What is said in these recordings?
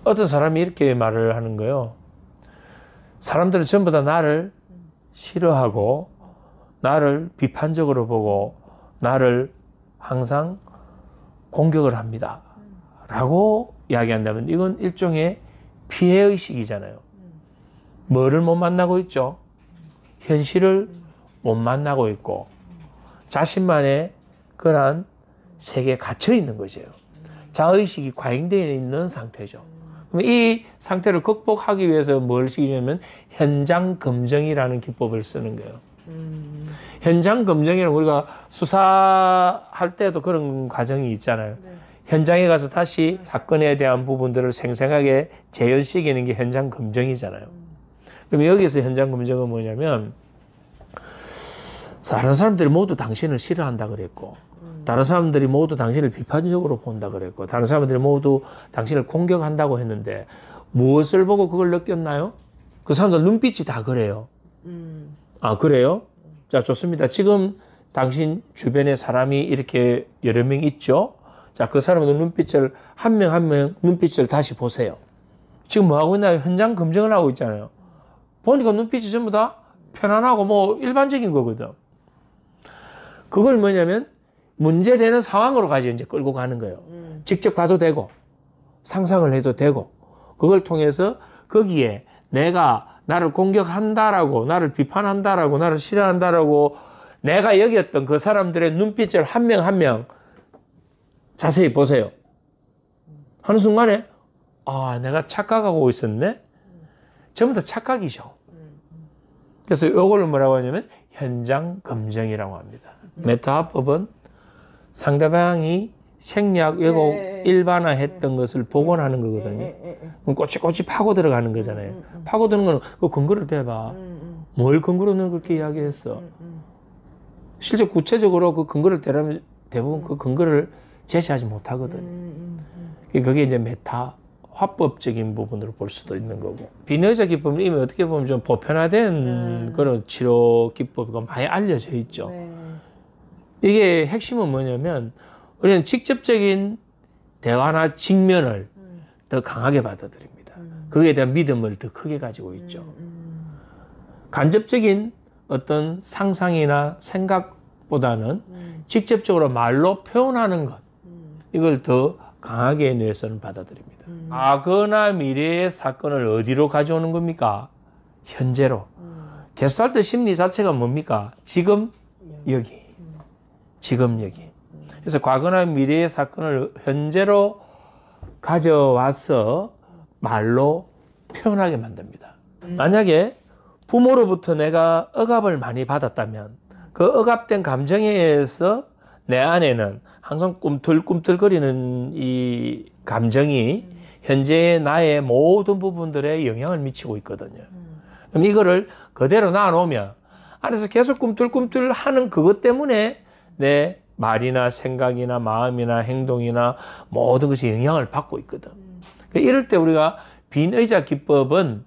어떤 사람이 이렇게 말을 하는 거예요. 사람들은 전부 다 나를 싫어하고 나를 비판적으로 보고 나를 항상 공격을 합니다. 라고 이야기한다면 이건 일종의 피해의식이잖아요. 뭐를 못 만나고 있죠? 현실을 못 만나고 있고 자신만의 그러한 세계에 갇혀 있는 거죠. 자의식이 과잉되어 있는 상태죠. 그럼 이 상태를 극복하기 위해서 뭘 시키냐면 현장 검증이라는 기법을 쓰는 거예요. 현장 검증이란 우리가 수사할 때도 그런 과정이 있잖아요. 네. 현장에 가서 다시 사건에 대한 부분들을 생생하게 재현시키는 게 현장 검증이잖아요. 그럼 여기서 현장 검증은 뭐냐면 다른 사람들이 모두 당신을 싫어한다 그랬고 다른 사람들이 모두 당신을 비판적으로 본다 그랬고 다른 사람들이 모두 당신을 공격한다고 했는데 무엇을 보고 그걸 느꼈나요? 그 사람들 눈빛이 다 그래요. 아, 그래요? 자, 좋습니다. 지금 당신 주변에 사람이 이렇게 여러 명 있죠? 자, 그 사람의 눈빛을 한 명 한 명 눈빛을 다시 보세요. 지금 뭐 하고 있나요? 현장 검증을 하고 있잖아요. 보니까 눈빛이 전부 다 편안하고 뭐 일반적인 거거든. 그걸 뭐냐면 문제되는 상황으로 가지고 이제 끌고 가는 거예요. 직접 가도 되고 상상을 해도 되고 그걸 통해서 거기에 내가 나를 공격한다라고 나를 비판한다라고 나를 싫어한다라고 내가 여겼던 그 사람들의 눈빛을 한 명 한 명 자세히 보세요. 하는 순간에 아, 내가 착각하고 있었네? 전부 다 착각이죠. 그래서 이걸 뭐라고 하냐면 현장 검증이라고 합니다. 메타화법은 상대방이 생략, 왜곡, 일반화했던 것을 복원하는 거거든요. 그럼 꼬치꼬치 파고 들어가는 거잖아요. 파고 드는 거는 그 근거를 대봐. 뭘 근거로 너는 그렇게 이야기했어? 실제 구체적으로 그 근거를 대라면 대부분 그 근거를 제시하지 못하거든요. 그게 이제 메타 화법적인 부분으로 볼 수도 있는 거고. 비뇌의자 기법은 이미 어떻게 보면 좀 보편화된 그런 치료 기법이 많이 알려져 있죠. 이게 핵심은 뭐냐면 우리는 직접적인 대화나 직면을 더 강하게 받아들입니다. 그거에 대한 믿음을 더 크게 가지고 있죠. 간접적인 어떤 상상이나 생각보다는 직접적으로 말로 표현하는 것, 이걸 더 강하게 뇌에서는 받아들입니다. 과거나 미래의 사건을 어디로 가져오는 겁니까? 현재로. 게스탈트 심리 자체가 뭡니까? 지금 여기. 지금 여기. 그래서 과거나 미래의 사건을 현재로 가져와서 말로 표현하게 만듭니다. 만약에 부모로부터 내가 억압을 많이 받았다면 그 억압된 감정에 의해서 내 안에는 항상 꿈틀꿈틀거리는 이 감정이 현재의 나의 모든 부분들에 영향을 미치고 있거든요. 그럼 이거를 그대로 놔놓으면 안에서 계속 꿈틀꿈틀 하는 그것 때문에 내 말이나 생각이나 마음이나 행동이나 모든 것이 영향을 받고 있거든. 이럴 때 우리가 빈의자 기법은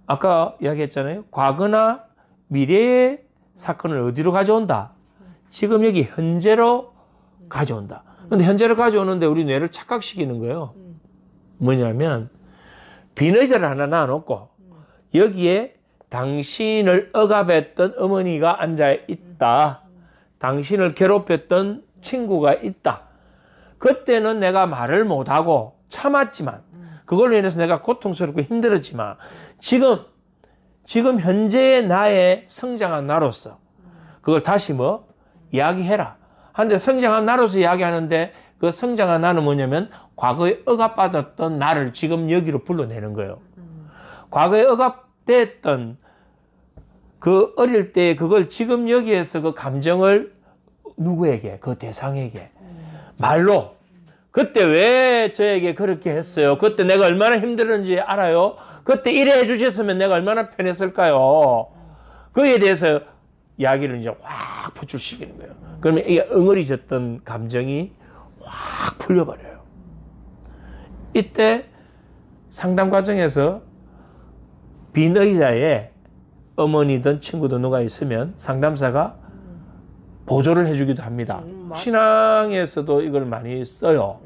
아까 이야기했잖아요. 과거나 미래의 사건을 어디로 가져온다? 지금 여기 현재로 가져온다. 근데 현재로 가져오는데 우리 뇌를 착각시키는 거예요. 뭐냐면 빈의자를 하나 놔놓고 여기에 당신을 억압했던 어머니가 앉아 있다. 당신을 괴롭혔던 친구가 있다. 그때는 내가 말을 못하고 참았지만 그걸로 인해서 내가 고통스럽고 힘들었지만 지금 현재의 나의 성장한 나로서 그걸 다시 뭐 이야기해라. 한데 성장한 나로서 이야기하는데 그 성장한 나는 뭐냐면 과거에 억압받았던 나를 지금 여기로 불러내는 거예요. 과거에 억압됐던 그 어릴 때 그걸 지금 여기에서 그 감정을 누구에게, 그 대상에게 말로 그때 왜 저에게 그렇게 했어요? 그때 내가 얼마나 힘들었는지 알아요? 그때 이래 해주셨으면 내가 얼마나 편했을까요? 거기에 대해서 이야기를 이제 확 포출시키는 거예요. 그러면 이게 응어리졌던 감정이 확 풀려버려요. 이때 상담 과정에서 빈의자의 어머니든 친구든 누가 있으면 상담사가 보조를 해주기도 합니다. 신앙에서도 이걸 많이 써요.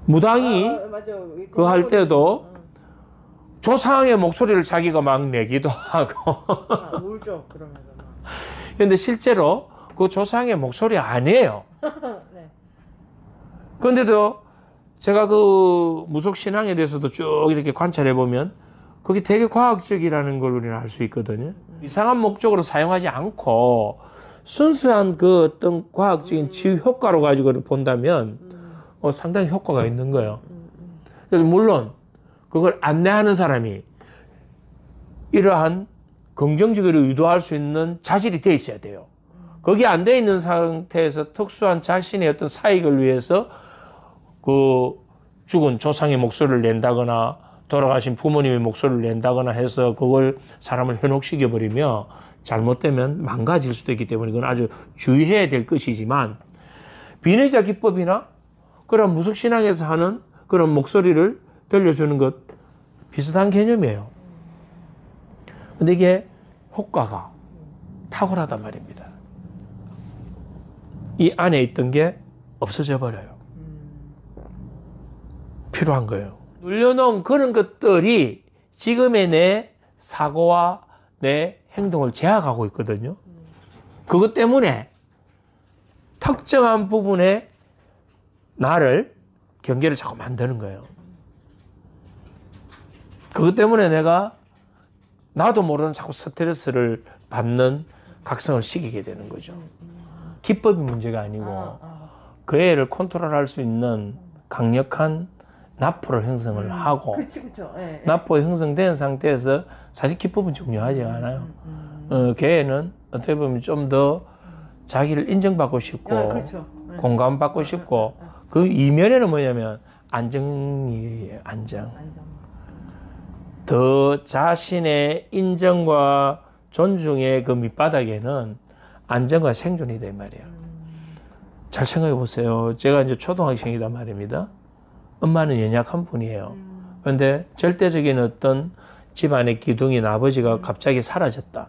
무당이 맞아. 그거 할 때도 조상의 목소리를 자기가 막 내기도 하고. 울죠, 그러면서 막. 근데 실제로 그 조상의 목소리 아니에요. 네. 그런데도 제가 그 무속신앙에 대해서도 쭉 이렇게 관찰해 보면 그게 되게 과학적이라는 걸 우리는 알 수 있거든요. 이상한 목적으로 사용하지 않고 순수한 그 어떤 과학적인 치유 효과로 가지고 본다면 상당히 효과가 있는 거예요. 그래서 물론 그걸 안내하는 사람이 이러한 긍정적으로 유도할 수 있는 자질이 돼 있어야 돼요. 거기 안 돼 있는 상태에서 특수한 자신의 어떤 사익을 위해서 그 죽은 조상의 목소리를 낸다거나 돌아가신 부모님의 목소리를 낸다거나 해서 그걸 사람을 현혹시켜 버리면 잘못되면 망가질 수도 있기 때문에 그건 아주 주의해야 될 것이지만 비례자 기법이나 그런 무속신앙에서 하는 그런 목소리를 들려주는 것 비슷한 개념이에요. 근데 이게 효과가 탁월하단 말입니다. 이 안에 있던 게 없어져 버려요. 필요한 거예요. 눌려놓은 그런 것들이 지금의 내 사고와 내 행동을 제약하고 있거든요. 그것 때문에 특정한 부분에 나를 경계를 자꾸 만드는 거예요. 그것 때문에 내가 나도 모르는 자꾸 스트레스를 받는 각성을 시키게 되는 거죠. 기법이 문제가 아니고 그 애를 컨트롤할 수 있는 강력한 나포를 형성을 하고 그치. 예, 예. 나포 형성된 상태에서 사실 기법은 중요하지 않아요. 걔는 어떻게 보면 좀 더 자기를 인정받고 싶고 그렇죠. 예. 공감받고 싶고 그 이면에는 뭐냐면 안정이에요. 안정. 더 자신의 인정과 존중의 그 밑바닥에는 안정과 생존이 된 말이에요. 잘 생각해 보세요. 제가 이제 초등학생이단 말입니다. 엄마는 연약한 분이에요. 그런데 절대적인 어떤 집안의 기둥인 아버지가 갑자기 사라졌다.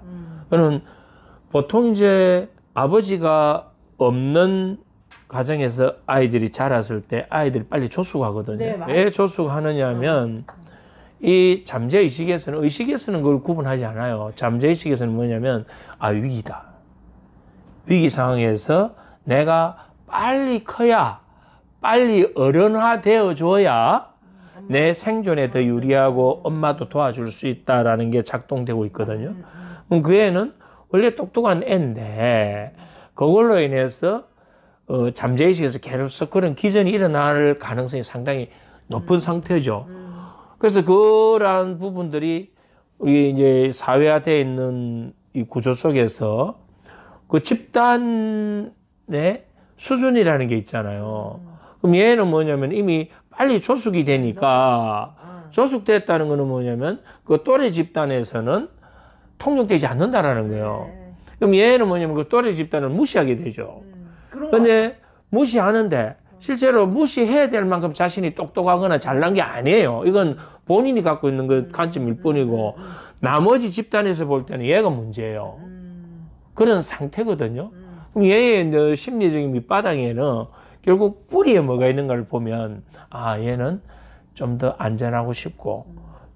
그러면 보통 이제 아버지가 없는 가정에서 아이들이 자랐을 때 아이들이 빨리 조숙하거든요. 네, 왜 조숙하느냐 하면 이 잠재의식에서는 의식에서는 그걸 구분하지 않아요. 잠재의식에서는 뭐냐면 위기다. 위기 상황에서 내가 빨리 커야 빨리 어른화 되어 줘야 내 생존에 더 유리하고 엄마도 도와줄 수 있다라는 게 작동되고 있거든요. 그럼 그 애는 원래 똑똑한 애인데 그걸로 인해서 잠재의식에서 계속 그런 기전이 일어날 가능성이 상당히 높은 상태죠. 그래서 그러한 부분들이 우리 이제 사회화되어 있는 이 구조 속에서 그 집단의 수준이라는 게 있잖아요. 그럼 얘는 뭐냐면 이미 빨리 조숙이 되니까 조숙됐다는 거는 뭐냐면 그 또래 집단에서는 통용되지 않는다라는 거예요. 그럼 얘는 뭐냐면 그 또래 집단을 무시하게 되죠. 근데 무시하는데 실제로 무시해야 될 만큼 자신이 똑똑하거나 잘난 게 아니에요. 이건 본인이 갖고 있는 그 관점일 뿐이고 나머지 집단에서 볼 때는 얘가 문제예요. 그런 상태거든요. 그럼 얘의 심리적인 밑바닥에는 결국 뿌리에 뭐가 있는가를 보면 얘는 좀 더 안전하고 싶고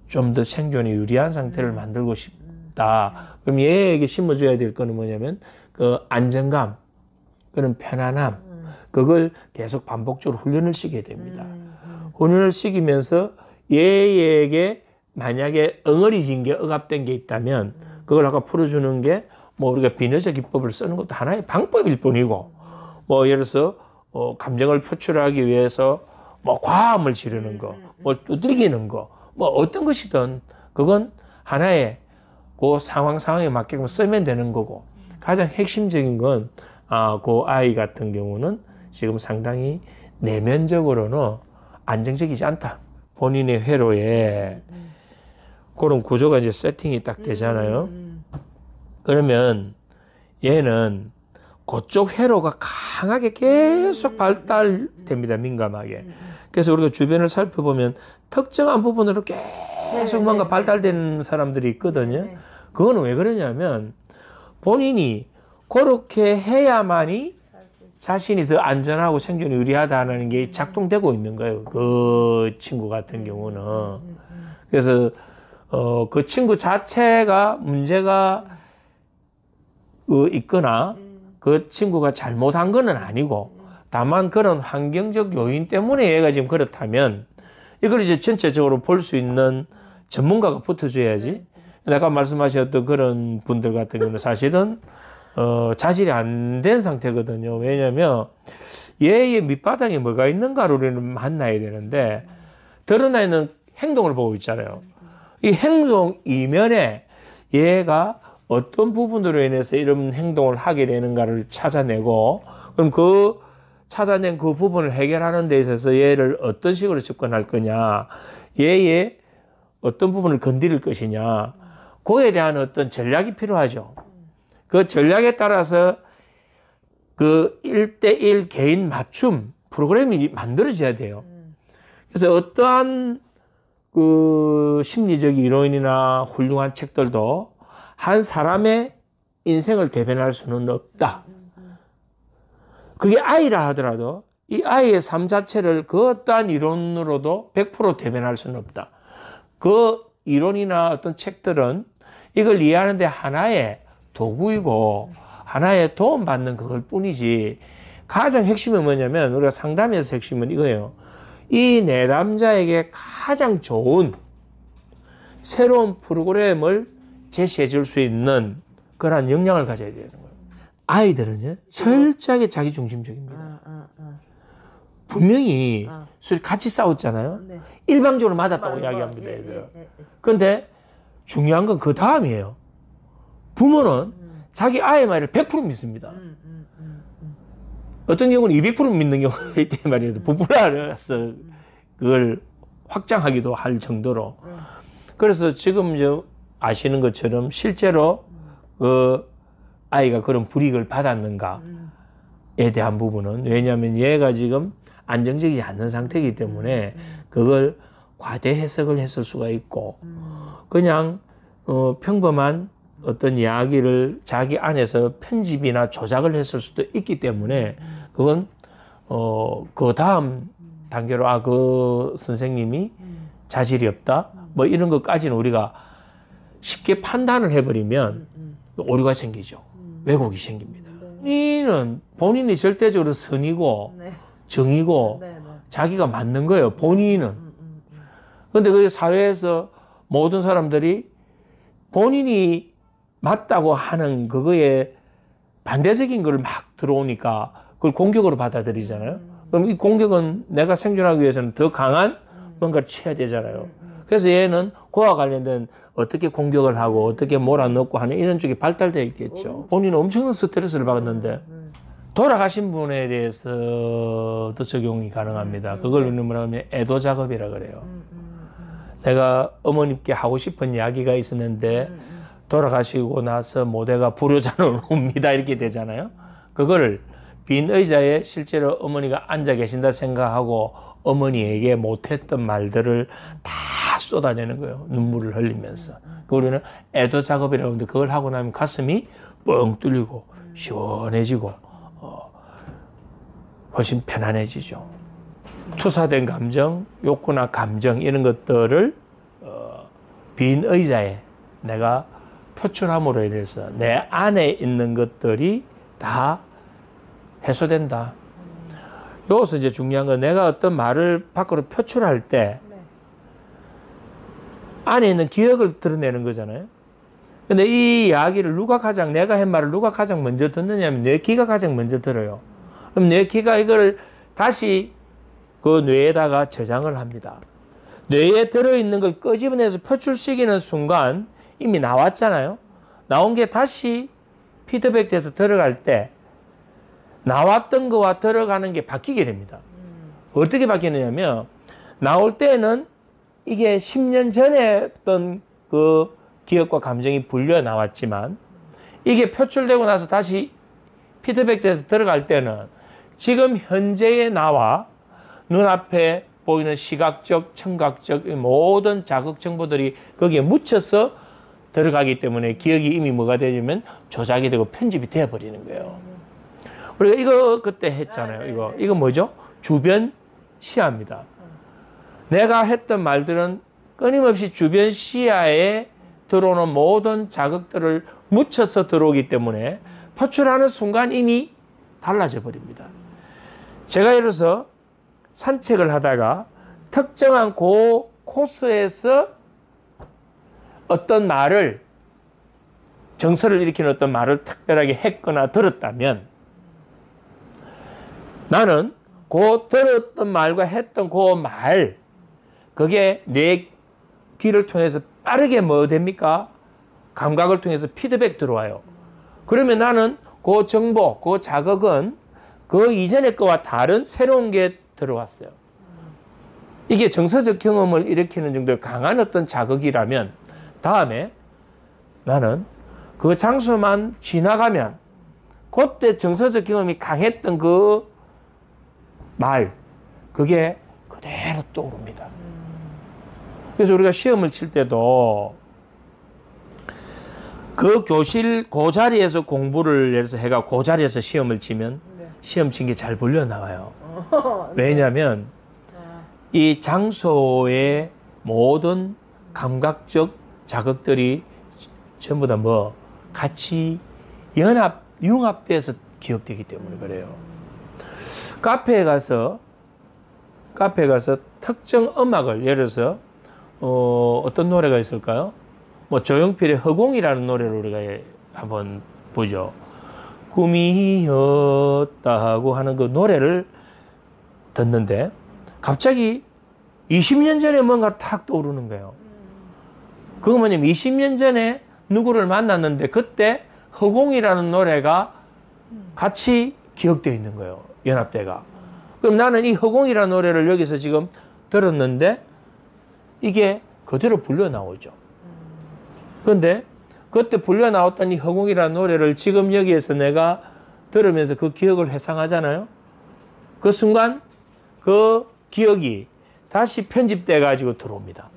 좀 더 생존에 유리한 상태를 만들고 싶다. 그럼 얘에게 심어줘야 될 거는 뭐냐면 그 안정감, 그런 편안함, 그걸 계속 반복적으로 훈련을 시켜야 됩니다. 훈련을 시키면서 얘에게 만약에 엉어리진 게 억압된 게 있다면 그걸 아까 풀어주는 게 뭐 우리가 비너자 기법을 쓰는 것도 하나의 방법일 뿐이고 뭐 예를 들어서 감정을 표출하기 위해서 뭐 과음을 지르는 거, 뭐 두들기는 거, 뭐 어떤 것이든 그건 하나의 그 상황에 맞게끔 쓰면 되는 거고 가장 핵심적인 건 그 아이 같은 경우는 지금 상당히 내면적으로는 안정적이지 않다. 본인의 회로에 그런 구조가 이제 세팅이 딱 되잖아요. 그러면 얘는 그쪽 회로가 강하게 계속 발달됩니다. 민감하게. 그래서 우리가 주변을 살펴보면 특정한 부분으로 계속 뭔가 발달된 사람들이 있거든요. 그거는 왜 그러냐면 본인이 그렇게 해야만이 자신이 더 안전하고 생존이 유리하다는 게 작동되고 있는 거예요. 그 친구 같은 경우는. 그래서 그 친구 자체가 문제가 있거나 그 친구가 잘못한 거는 아니고 다만 그런 환경적 요인 때문에 얘가 지금 그렇다면 이걸 이제 전체적으로 볼 수 있는 전문가가 붙어줘야지. 내가 말씀하셨던 그런 분들 같은 경우는 사실은 자질이 안 된 상태거든요. 왜냐하면 얘의 밑바닥에 뭐가 있는가를 우리는 만나야 되는데 드러나 있는 행동을 보고 있잖아요. 이 행동 이면에 얘가 어떤 부분으로 인해서 이런 행동을 하게 되는가를 찾아내고 그럼 그 찾아낸 그 부분을 해결하는 데 있어서 얘를 어떤 식으로 접근할 거냐, 얘의 어떤 부분을 건드릴 것이냐, 그에 대한 어떤 전략이 필요하죠. 그 전략에 따라서 그 1대1 개인 맞춤 프로그램이 만들어져야 돼요. 그래서 어떠한 그 심리적 이론이나 훌륭한 책들도 한 사람의 인생을 대변할 수는 없다. 그게 아이라 하더라도 이 아이의 삶 자체를 그 어떠한 이론으로도 100% 대변할 수는 없다. 그 이론이나 어떤 책들은 이걸 이해하는데 하나의 도구이고 하나의 도움받는 그걸 뿐이지 가장 핵심은 뭐냐면 우리가 상담에서 핵심은 이거예요. 이 내담자에게 가장 좋은 새로운 프로그램을 제시해 줄 수 있는 그런 역량을 가져야 되는 거예요. 아이들은요, 철저하게 자기중심적입니다. 분명히 같이 싸웠잖아요. 네. 일방적으로 맞았다고 이야기합니다, 애들은. 그런데 중요한 건 그 다음이에요. 부모는 자기 아이의 말을 100% 믿습니다. 어떤 경우는 200% 믿는 경우가 있단 말이에요. 부풀어서 그걸 확장하기도 할 정도로. 그래서 지금 이제 아시는 것처럼 실제로 그 아이가 그런 불이익을 받았는가에 대한 부분은 왜냐하면 얘가 지금 안정적이지 않는 상태이기 때문에 그걸 과대 해석을 했을 수가 있고 그냥 평범한 어떤 이야기를 자기 안에서 편집이나 조작을 했을 수도 있기 때문에 그건 그 다음 단계로 그 선생님이 자질이 없다 뭐 이런 것까지는 우리가 쉽게 판단을 해버리면 오류가 생기죠. 왜곡이 생깁니다. 본인이 절대적으로 선이고 정이고 자기가 맞는 거예요. 본인은. 그런데 그 사회에서 모든 사람들이 본인이 맞다고 하는 그거에 반대적인 걸 막 들어오니까 그걸 공격으로 받아들이잖아요. 그럼 이 공격은 내가 생존하기 위해서는 더 강한 뭔가를 취해야 되잖아요. 그래서 얘는 그와 관련된 어떻게 공격을 하고 어떻게 몰아넣고 하는 이런 쪽이 발달되어 있겠죠. 본인은 엄청난 스트레스를 받았는데 돌아가신 분에 대해서도 적용이 가능합니다. 그걸 우리는 뭐라 하면 애도 작업이라 그래요. 내가 어머님께 하고 싶은 이야기가 있었는데 돌아가시고 나서 모대가 불효자는 옵니다 이렇게 되잖아요. 그걸 빈 의자에 실제로 어머니가 앉아 계신다 생각하고 어머니에게 못했던 말들을 다 쏟아내는 거예요. 눈물을 흘리면서. 우리는 애도 작업이라고 하는데 그걸 하고 나면 가슴이 뻥 뚫리고 시원해지고 훨씬 편안해지죠. 투사된 감정, 욕구나 감정 이런 것들을 빈 의자에 내가 표출함으로 인해서 내 안에 있는 것들이 다 해소된다. 여기서 이제 중요한 건 내가 어떤 말을 밖으로 표출할 때 안에 있는 기억을 드러내는 거잖아요. 근데 이 이야기를 내가 한 말을 누가 가장 먼저 듣느냐면 내 귀가 가장 먼저 들어요. 그럼 내 귀가 이걸 다시 그 뇌에다가 저장을 합니다. 뇌에 들어있는 걸 끄집어내서 표출시키는 순간 이미 나왔잖아요. 나온 게 다시 피드백 돼서 들어갈 때 나왔던 거와 들어가는 게 바뀌게 됩니다. 어떻게 바뀌느냐면 나올 때는 이게 10년 전에 했던 그 기억과 감정이 불려 나왔지만 이게 표출되고 나서 다시 피드백 돼서 들어갈 때는 지금 현재의 나와 눈앞에 보이는 시각적, 청각적 모든 자극 정보들이 거기에 묻혀서 들어가기 때문에 기억이 이미 뭐가 되냐면 조작이 되고 편집이 되어버리는 거예요. 우리가 이거 그때 했잖아요. 이거 뭐죠? 주변 시야입니다. 내가 했던 말들은 끊임없이 주변 시야에 들어오는 모든 자극들을 묻혀서 들어오기 때문에 표출하는 순간 이미 달라져 버립니다. 제가 예를 들어서 산책을 하다가 특정한 그 코스에서 어떤 말을, 정서를 일으키는 어떤 말을 특별하게 했거나 들었다면 나는 그 들었던 말과 했던 그 말, 그게 내 귀를 통해서 빠르게 뭐 됩니까? 감각을 통해서 피드백 들어와요. 그러면 나는 그 정보, 그 자극은 그 이전의 거와 다른 새로운 게 들어왔어요. 이게 정서적 경험을 일으키는 정도의 강한 어떤 자극이라면 다음에 나는 그 장소만 지나가면 그때 정서적 경험이 강했던 그 말, 그게 그대로 떠오릅니다. 그래서 우리가 시험을 칠 때도 그 교실 그 자리에서 공부를 해서 해가 그 자리에서 시험을 치면 네. 시험 친 게 잘 불려 나와요. 네. 왜냐하면 이 장소의 모든 감각적 자극들이 전부 다 뭐 같이 융합돼서 기억되기 때문에 그래요. 카페에 가서 특정 음악을, 예를 들어서 어떤 노래가 있을까요? 뭐 조용필의 허공이라는 노래를 우리가 한번 보죠. 꿈이었다고 하는 그 노래를 듣는데 갑자기 20년 전에 뭔가 탁 떠오르는 거예요. 그거 뭐냐면 20년 전에 누구를 만났는데 그때 허공이라는 노래가 같이 기억되어 있는 거예요. 연합대가. 그럼 나는 이 허공이라는 노래를 여기서 지금 들었는데 이게 그대로 불려 나오죠. 그런데 그때 불려 나왔던 이 허공이라는 노래를 지금 여기에서 내가 들으면서 그 기억을 회상하잖아요. 그 순간 그 기억이 다시 편집돼 가지고 들어옵니다.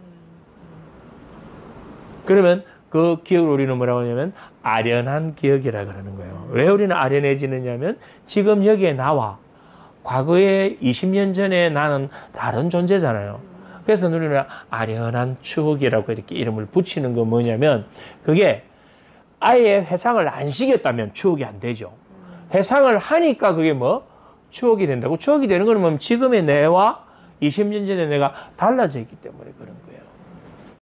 그러면 그 기억을 우리는 뭐라고 하냐면 아련한 기억이라 그러는 거예요. 왜 우리는 아련해지느냐면 지금 여기에 나와 과거에 20년 전에 나는 다른 존재잖아요. 그래서 우리는 아련한 추억이라고 이렇게 이름을 붙이는 건 뭐냐면 그게 아예 회상을 안 시켰다면 추억이 안 되죠. 회상을 하니까 그게 뭐 추억이 된다고. 추억이 되는 건 뭐 지금의 내와 20년 전의 내가 달라져 있기 때문에 그런 거예요.